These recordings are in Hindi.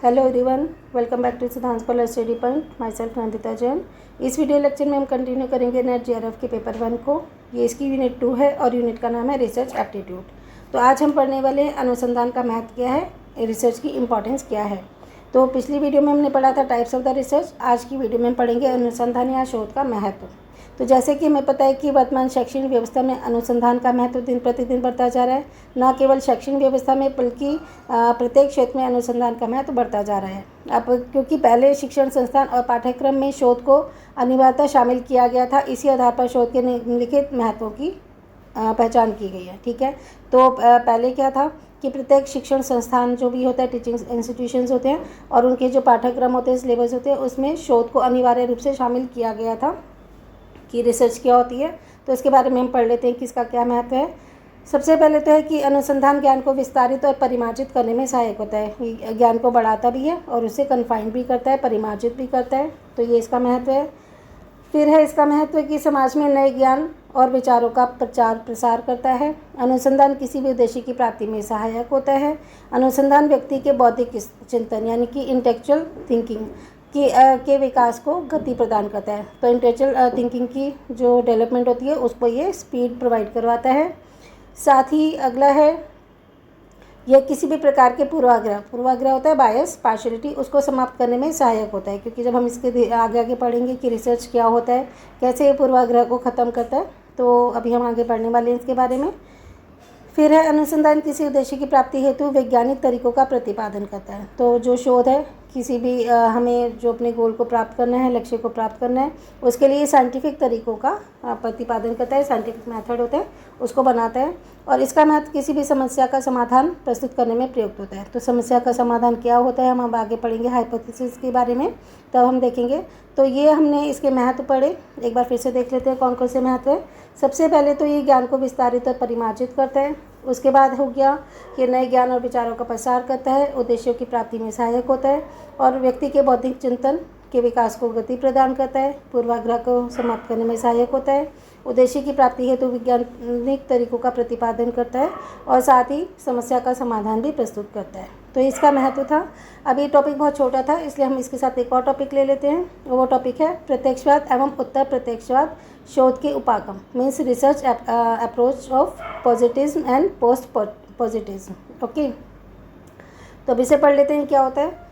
Hello everyone, welcome back to Siddhant scholar study point. Myself Nandita Jain. इस वीडियो लेक्चर में हम कंटिन्यू करेंगे नेट जेआरएफ के पेपर 1 को। ये इसकी यूनिट 2 है और यूनिट का नाम है रिसर्च एप्टीट्यूड। तो आज हम पढ़ने वाले हैं अनुसंधान का महत्व क्या है, रिसर्च की इंपॉर्टेंस क्या है। तो पिछली वीडियो में हमने पढ़ा था टाइप्स ऑफ द रिसर्च। आज की वीडियो में हम पढ़ेंगे अनुसंधान या शोध का महत्व। तो जैसे कि हमें पता है कि वर्तमान शैक्षणिक व्यवस्था में अनुसंधान का महत्व दिन प्रतिदिन बढ़ता जा रहा है। न केवल शैक्षणिक व्यवस्था में बल्कि प्रत्येक क्षेत्र में अनुसंधान का महत्व बढ़ता जा रहा है। अब क्योंकि पहले शिक्षण संस्थान और पाठ्यक्रम में शोध को अनिवार्यतः शामिल किया गया था, इसी आधार पर शोध के निम्नलिखित महत्वों की पहचान की गई है। ठीक है, तो पहले क्या था कि प्रत्येक शिक्षण संस्थान जो भी होता है, टीचिंग इंस्टीट्यूशंस होते हैं और उनके जो पाठ्यक्रम होते हैं, सिलेबस होते हैं, उसमें शोध को अनिवार्य रूप से शामिल किया गया था कि रिसर्च क्या होती है। तो इसके बारे में हम पढ़ लेते हैं कि इसका क्या महत्व है। सबसे पहले तो है कि अनुसंधान ज्ञान को विस्तारित और परिमार्जित करने में सहायक होता है। ज्ञान को बढ़ाता भी है और उसे कन्फाइंड भी करता है, परिमार्जित भी करता है। तो ये इसका महत्व है। फिर है इसका महत्व कि समाज में नए ज्ञान और विचारों का प्रचार प्रसार करता है। अनुसंधान किसी भी उद्देश्य की प्राप्ति में सहायक होता है। अनुसंधान व्यक्ति के बौद्धिक चिंतन यानी कि इंटेलेक्चुअल थिंकिंग के विकास को गति प्रदान करता है। तो इंटेलेक्चुअल थिंकिंग की जो डेवलपमेंट होती है उसको ये स्पीड प्रोवाइड करवाता है। साथ ही अगला है, यह किसी भी प्रकार के पूर्वाग्रह होता है, बायस, पार्शियलिटी, उसको समाप्त करने में सहायक होता है। क्योंकि जब हम इसके आगे आगे पढ़ेंगे कि रिसर्च क्या होता है, कैसे ये पूर्वाग्रह को ख़त्म करता है, तो अभी हम आगे पढ़ने वाले हैं इसके बारे में। फिर है अनुसंधान किसी उद्देश्य की प्राप्ति हेतु वैज्ञानिक तरीकों का प्रतिपादन करता है। तो जो शोध है, किसी भी हमें जो अपने गोल को प्राप्त करना है, लक्ष्य को प्राप्त करना है, उसके लिए साइंटिफिक तरीकों का प्रतिपादन करता है। साइंटिफिक मेथड होते हैं उसको बनाता है और इसका महत्व किसी भी समस्या का समाधान प्रस्तुत करने में प्रयुक्त होता है। तो समस्या का समाधान क्या होता है, हम अब आगे पढ़ेंगे हाइपोथेसिस के बारे में, तब हम देखेंगे। तो ये हमने इसके महत्व पढ़े, एक बार फिर से देख लेते हैं कौन कौन से महत्व है। सबसे पहले तो ये ज्ञान को विस्तारित और परिमार्जित करता है। उसके बाद हो गया कि नए ज्ञान और विचारों का प्रसार करता है, उद्देश्यों की प्राप्ति में सहायक होता है और व्यक्ति के बौद्धिक चिंतन के विकास को गति प्रदान करता है, पूर्वाग्रह को समाप्त करने में सहायक होता है, उद्देश्य की प्राप्ति हेतु वैज्ञानिक तरीकों का प्रतिपादन करता है और साथ ही समस्या का समाधान भी प्रस्तुत करता है। तो इसका महत्व था। अभी टॉपिक बहुत छोटा था, इसलिए हम इसके साथ एक और टॉपिक ले लेते हैं। वो टॉपिक है प्रत्यक्षवाद एवं उत्तर प्रत्यक्षवाद शोध के उपागम, means research approach of positivism and post positivism. Okay, तो अब इसे पढ़ लेते हैं क्या होता है।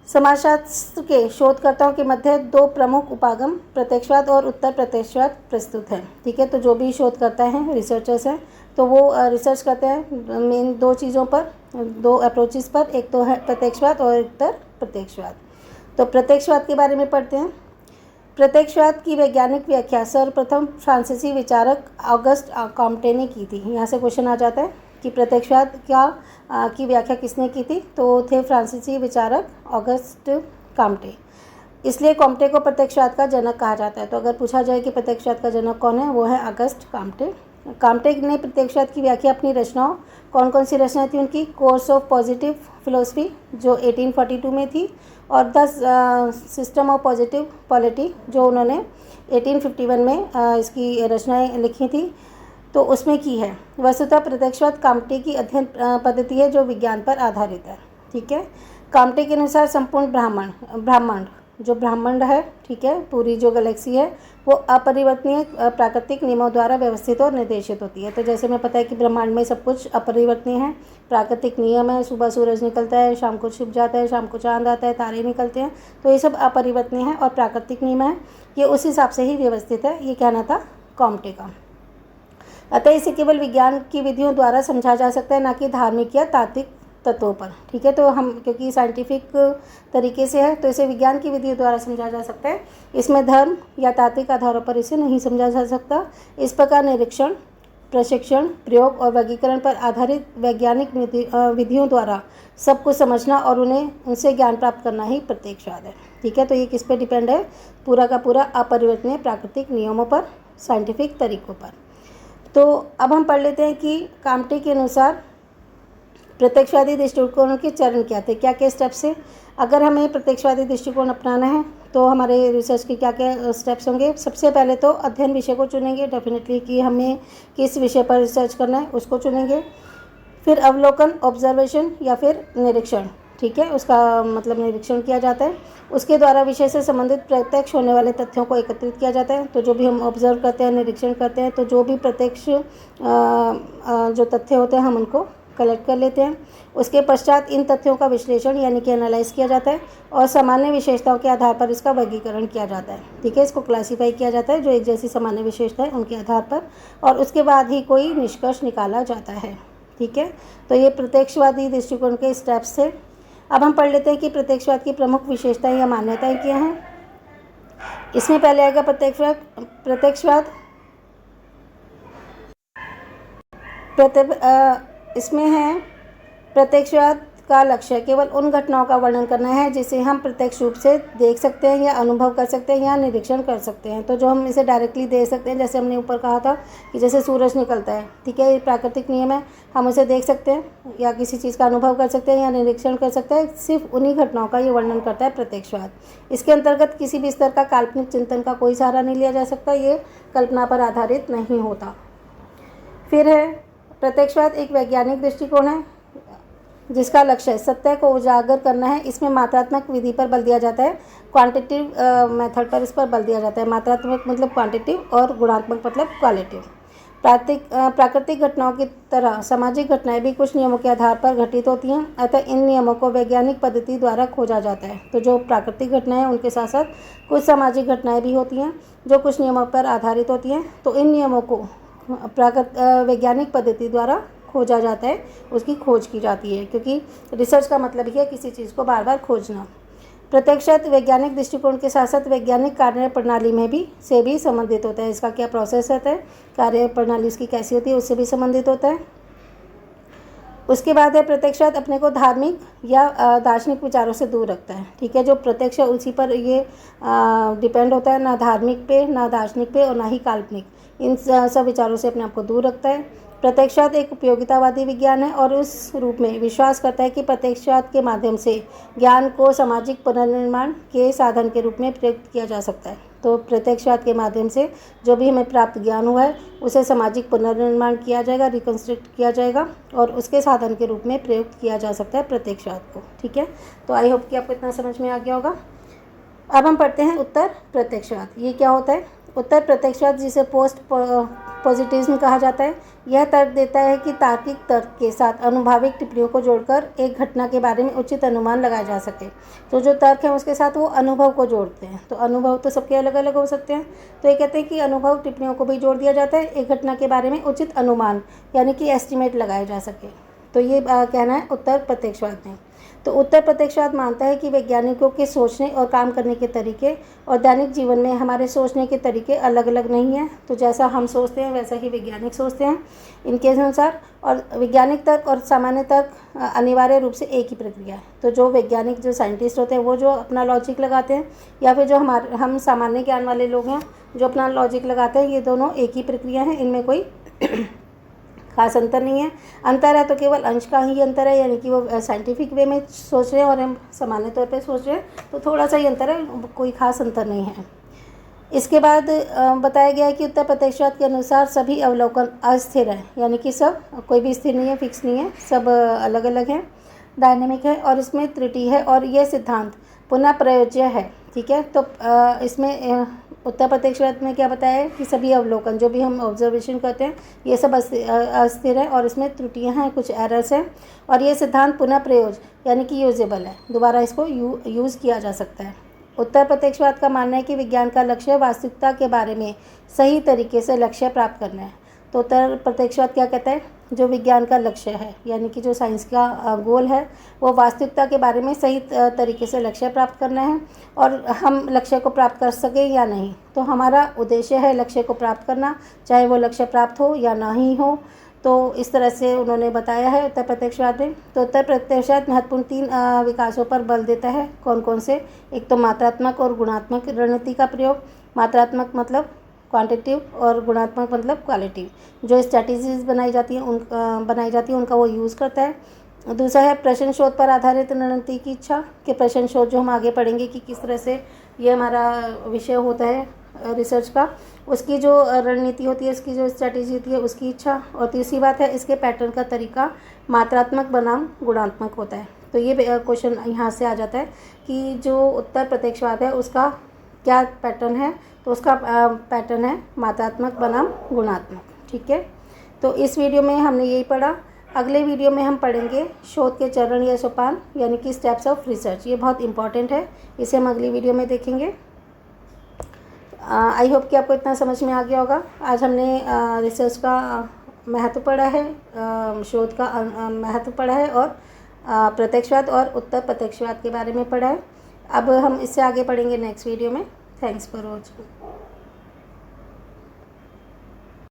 समाजशास्त्र के शोधकर्ताओं के मध्य दो प्रमुख उपागम प्रत्यक्षवाद और उत्तर प्रत्यक्षवाद प्रस्तुत है। ठीक है, तो जो भी शोधकर्ता हैं, रिसर्चर्स हैं, तो वो रिसर्च करते हैं मेन दो चीज़ों पर, दो अप्रोचेस पर। एक तो है प्रत्यक्षवाद और उत्तर प्रत्यक्षवाद। तो प्रत्यक्षवाद के बारे में पढ़ते हैं। प्रत्यक्षवाद की वैज्ञानिक व्याख्या सर्वप्रथम फ्रांसीसी विचारक ऑगस्ट कॉम्टे ने की थी। यहाँ से क्वेश्चन आ जाता है कि प्रत्यक्षवाद की व्याख्या किसने की थी, तो थे फ्रांसीसी विचारक ऑगस्ट कॉम्टे। इसलिए कॉम्टे को प्रत्यक्षवाद का जनक कहा जाता है। तो अगर पूछा जाए कि प्रत्यक्षवाद का जनक कौन है, वो है ऑगस्ट कॉम्टे। कॉम्टे ने प्रत्यक्षवाद की व्याख्या अपनी रचनाओं, कौन कौन सी रचनाएं थी उनकी, कोर्स ऑफ पॉजिटिव फिलोसफी जो 1842 में थी, और the system of positive polity जो उन्होंने 1851 में इसकी रचनाएं लिखी थी, तो उसमें की है। वस्तुतः प्रत्यक्षवाद कॉम्टे की अध्ययन पद्धति है जो विज्ञान पर आधारित है। ठीक है, कॉम्टे के अनुसार संपूर्ण ब्रह्मांड जो ब्रह्मांड है, ठीक है, पूरी जो गैलेक्सी है, वो अपरिवर्तनीय प्राकृतिक नियमों द्वारा व्यवस्थित और निर्देशित होती है। तो जैसे हमें पता है कि ब्रह्मांड में सब कुछ अपरिवर्तनीय है, प्राकृतिक नियम है। सुबह सूरज निकलता है, शाम को छिप जाता है, शाम को चांद आता है, तारे निकलते हैं, तो ये सब अपरिवर्तनीय है और प्राकृतिक नियम है, ये उस हिसाब से ही व्यवस्थित है। ये कहना था कॉम्टे का। अतः इसे केवल विज्ञान की विधियों द्वारा समझा जा सकता है, ना कि धार्मिक या तात्विक तत्वों पर। ठीक है, तो हम क्योंकि साइंटिफिक तरीके से है तो इसे विज्ञान की विधियों द्वारा समझा जा सकता है। इसमें धर्म या तात्विक आधारों पर इसे नहीं समझा जा सकता। इस प्रकार निरीक्षण, प्रशिक्षण, प्रयोग और वर्गीकरण पर आधारित वैज्ञानिक विधियों द्वारा सब कुछ समझना और उनसे ज्ञान प्राप्त करना ही प्रत्यक्षवाद है। ठीक है, तो ये किस पे डिपेंड है, पूरा का पूरा अपरिवर्तनीय प्राकृतिक नियमों पर, साइंटिफिक तरीकों पर। तो अब हम पढ़ लेते हैं कि कॉम्टे के अनुसार प्रत्यक्षवादी दृष्टिकोण के चरण क्या थे, क्या क्या स्टेप्स है। अगर हमें प्रत्यक्षवादी दृष्टिकोण अपनाना है तो हमारे रिसर्च के क्या क्या स्टेप्स होंगे। सबसे पहले तो अध्ययन विषय को चुनेंगे डेफिनेटली कि हमें किस विषय पर रिसर्च करना है, उसको चुनेंगे। फिर अवलोकन, ऑब्जर्वेशन या फिर निरीक्षण, ठीक है, उसका मतलब निरीक्षण किया जाता है। उसके द्वारा विषय से संबंधित प्रत्यक्ष होने वाले तथ्यों को एकत्रित किया जाता है। तो जो भी हम ऑब्जर्व करते हैं, निरीक्षण करते हैं, तो जो भी प्रत्यक्ष जो तथ्य होते हैं हम उनको कलेक्ट कर लेते हैं। उसके पश्चात इन तथ्यों का विश्लेषण यानी कि एनालाइज किया जाता है और सामान्य विशेषताओं के आधार पर इसका वर्गीकरण किया जाता है। ठीक है, इसको क्लासीफाई किया जाता है जो एक जैसी सामान्य विशेषता है उनके आधार पर, और उसके बाद ही कोई निष्कर्ष निकाला जाता है। ठीक है, तो ये प्रत्यक्षवादी दृष्टिकोण के स्टेप्स थे। अब हम पढ़ लेते हैं कि प्रत्यक्षवाद की प्रमुख विशेषताएं या मान्यताएं क्या हैं। इसमें पहले आएगा प्रत्यक्षवाद। इसमें है प्रत्यक्षवाद का लक्ष्य केवल उन घटनाओं का वर्णन करना है जिसे हम प्रत्यक्ष रूप से देख सकते हैं या अनुभव कर सकते हैं या निरीक्षण कर सकते हैं। तो जो हम इसे डायरेक्टली देख सकते हैं, जैसे हमने ऊपर कहा था कि जैसे सूरज निकलता है, ठीक है, ये प्राकृतिक नियम है, हम उसे देख सकते हैं या किसी चीज़ का अनुभव कर सकते हैं या निरीक्षण कर सकते हैं। सिर्फ उन्हीं घटनाओं का ये वर्णन करता है प्रत्यक्षवाद। इसके अंतर्गत किसी भी स्तर का काल्पनिक चिंतन का कोई सहारा नहीं लिया जा सकता, ये कल्पना पर आधारित नहीं होता। फिर है प्रत्यक्षवाद एक वैज्ञानिक दृष्टिकोण है जिसका लक्ष्य सत्य को उजागर करना है। इसमें मात्रात्मक विधि पर बल दिया जाता है, क्वांटिटिव मेथड पर इस पर बल दिया जाता है। मात्रात्मक मतलब क्वांटिटिव और गुणात्मक मतलब क्वालिटिव। प्राकृतिक घटनाओं की तरह सामाजिक घटनाएं भी कुछ नियमों के आधार पर घटित होती हैं, अतः इन नियमों को वैज्ञानिक पद्धति द्वारा खोजा जाता है। तो जो प्राकृतिक घटनाएं हैं उनके साथ साथ कुछ सामाजिक घटनाएं भी होती हैं जो कुछ नियमों पर आधारित होती हैं। तो इन नियमों को वैज्ञानिक पद्धति द्वारा खोजा जाता है, उसकी खोज की जाती है, क्योंकि रिसर्च का मतलब ही है किसी चीज़ को बार बार खोजना। प्रत्यक्षवाद वैज्ञानिक दृष्टिकोण के साथ साथ वैज्ञानिक कार्य प्रणाली में भी संबंधित होता है। इसका क्या प्रोसेस होता है, कार्य प्रणाली इसकी कैसी होती है, उससे भी संबंधित होता है। उसके बाद है प्रत्यक्षवाद अपने को धार्मिक या दार्शनिक विचारों से दूर रखता है। ठीक है, जो प्रत्यक्ष है उसी पर ये डिपेंड होता है, ना धार्मिक पे, ना दार्शनिक पे और ना ही काल्पनिक, इन सब विचारों से अपने आप को दूर रखता है। प्रत्यक्षवाद एक उपयोगितावादी विज्ञान है और उस रूप में विश्वास करता है कि प्रत्यक्षवाद के माध्यम से ज्ञान को सामाजिक पुनर्निर्माण के साधन के रूप में प्रयुक्त किया जा सकता है। तो प्रत्यक्षवाद के माध्यम से जो भी हमें प्राप्त ज्ञान हुआ है उसे सामाजिक पुनर्निर्माण किया जाएगा, रिकन्स्ट्रक्ट किया जाएगा और उसके साधन के रूप में प्रयुक्त किया जा सकता है प्रत्यक्षवाद को। ठीक है, तो आई होप कि आपको इतना समझ में आ गया होगा। अब हम पढ़ते हैं उत्तर प्रत्यक्षवाद। ये क्या होता है? उत्तर प्रत्यक्षवाद, जिसे पोस्ट पॉजिटिविज्म कहा जाता है, यह तर्क देता है कि तार्किक तर्क के साथ अनुभाविक टिप्पणियों को जोड़कर एक घटना के बारे में उचित अनुमान लगाया जा सके। तो जो तर्क है उसके साथ वो अनुभव को जोड़ते हैं। तो अनुभव तो सबके अलग अलग हो सकते हैं, तो ये कहते हैं कि अनुभव टिप्पणियों को भी जोड़ दिया जाता है एक घटना के बारे में उचित अनुमान यानी कि एस्टिमेट लगाया जा सके। तो ये कहना है उत्तर प्रत्यक्षवाद में। तो उत्तर प्रत्यक्षवाद मानता है कि वैज्ञानिकों के सोचने और काम करने के तरीके और दैनिक जीवन में हमारे सोचने के तरीके अलग अलग नहीं हैं। तो जैसा हम सोचते हैं वैसा ही वैज्ञानिक सोचते हैं इनके अनुसार, और वैज्ञानिक तर्क और सामान्य तर्क अनिवार्य रूप से एक ही प्रक्रिया है। तो जो वैज्ञानिक, जो साइंटिस्ट होते हैं वो जो अपना लॉजिक लगाते हैं, या फिर जो हम सामान्य ज्ञान वाले लोग हैं जो अपना लॉजिक लगाते हैं, ये दोनों एक ही प्रक्रिया है, इनमें कोई खास अंतर नहीं है। अंतर है तो केवल अंश का ही अंतर है, यानी कि वो साइंटिफिक वे में सोच रहे हैं और हम सामान्य तौर पे सोच रहे हैं, तो थोड़ा सा ही अंतर है, कोई खास अंतर नहीं है। इसके बाद बताया गया है कि उत्तर प्रत्यक्षवाद के अनुसार सभी अवलोकन अस्थिर है, यानी कि सब, कोई भी स्थिर नहीं है, फिक्स नहीं है, सब अलग अलग हैं, डायनेमिक है और इसमें त्रुटि है, और यह सिद्धांत पुनः प्रयोज्य है। ठीक है, तो इसमें उत्तर प्रत्यक्षवाद में क्या बताया है कि सभी अवलोकन, जो भी हम ऑब्जर्वेशन करते हैं, ये सब अस्थिर है और इसमें त्रुटियां हैं, कुछ एरर्स हैं, और ये सिद्धांत पुनः प्रयोज्य यानी कि यूजेबल है, दोबारा इसको यूज़ किया जा सकता है। उत्तर प्रत्यक्षवाद का मानना है कि विज्ञान का लक्ष्य वास्तविकता के बारे में सही तरीके से लक्ष्य प्राप्त करना है। तो उत्तर प्रत्यक्षवाद क्या कहता है? जो विज्ञान का लक्ष्य है, यानी कि जो साइंस का गोल है, वो वास्तविकता के बारे में सही तरीके से लक्ष्य प्राप्त करना है, और हम लक्ष्य को प्राप्त कर सकें या नहीं, तो हमारा उद्देश्य है लक्ष्य को प्राप्त करना, चाहे वो लक्ष्य प्राप्त हो या ना ही हो। तो इस तरह से उन्होंने बताया है उत्तर प्रत्यक्षवाद में। तो उत्तर प्रत्यक्षवाद महत्वपूर्ण 3 विकासों पर बल देता है। कौन कौन से? एक तो मात्रात्मक और गुणात्मक रणनीति का प्रयोग। मात्रात्मक मतलब क्वांटिटिव और गुणात्मक मतलब क्वालिटिव। जो स्ट्रैटेजीज बनाई जाती हैं उनका वो यूज़ करता है। दूसरा है प्रश्न शोध पर आधारित रणनीति की इच्छा, कि प्रश्न शोध जो हम आगे पढ़ेंगे कि किस तरह से ये हमारा विषय होता है रिसर्च का, उसकी जो रणनीति होती है, उसकी जो स्ट्रैटेजी होती है, उसकी इच्छा। और तीसरी बात है इसके पैटर्न का तरीका मात्रात्मक बनाम गुणात्मक होता है। तो ये क्वेश्चन यहाँ से आ जाता है कि जो उत्तर प्रत्यक्षवाद है उसका क्या पैटर्न है, तो उसका पैटर्न है मात्रात्मक बनाम गुणात्मक। ठीक है, तो इस वीडियो में हमने यही पढ़ा। अगले वीडियो में हम पढ़ेंगे शोध के चरण या सोपान, यानी कि स्टेप्स ऑफ रिसर्च। ये बहुत इंपॉर्टेंट है, इसे हम अगली वीडियो में देखेंगे। आई होप कि आपको इतना समझ में आ गया होगा। आज हमने रिसर्च का महत्व पढ़ा है, शोध का महत्व पढ़ा है, और प्रत्यक्षवाद और उत्तर प्रत्यक्षवाद के बारे में पढ़ा है। अब हम इससे आगे पढ़ेंगे नेक्स्ट वीडियो में। Thanks for watching.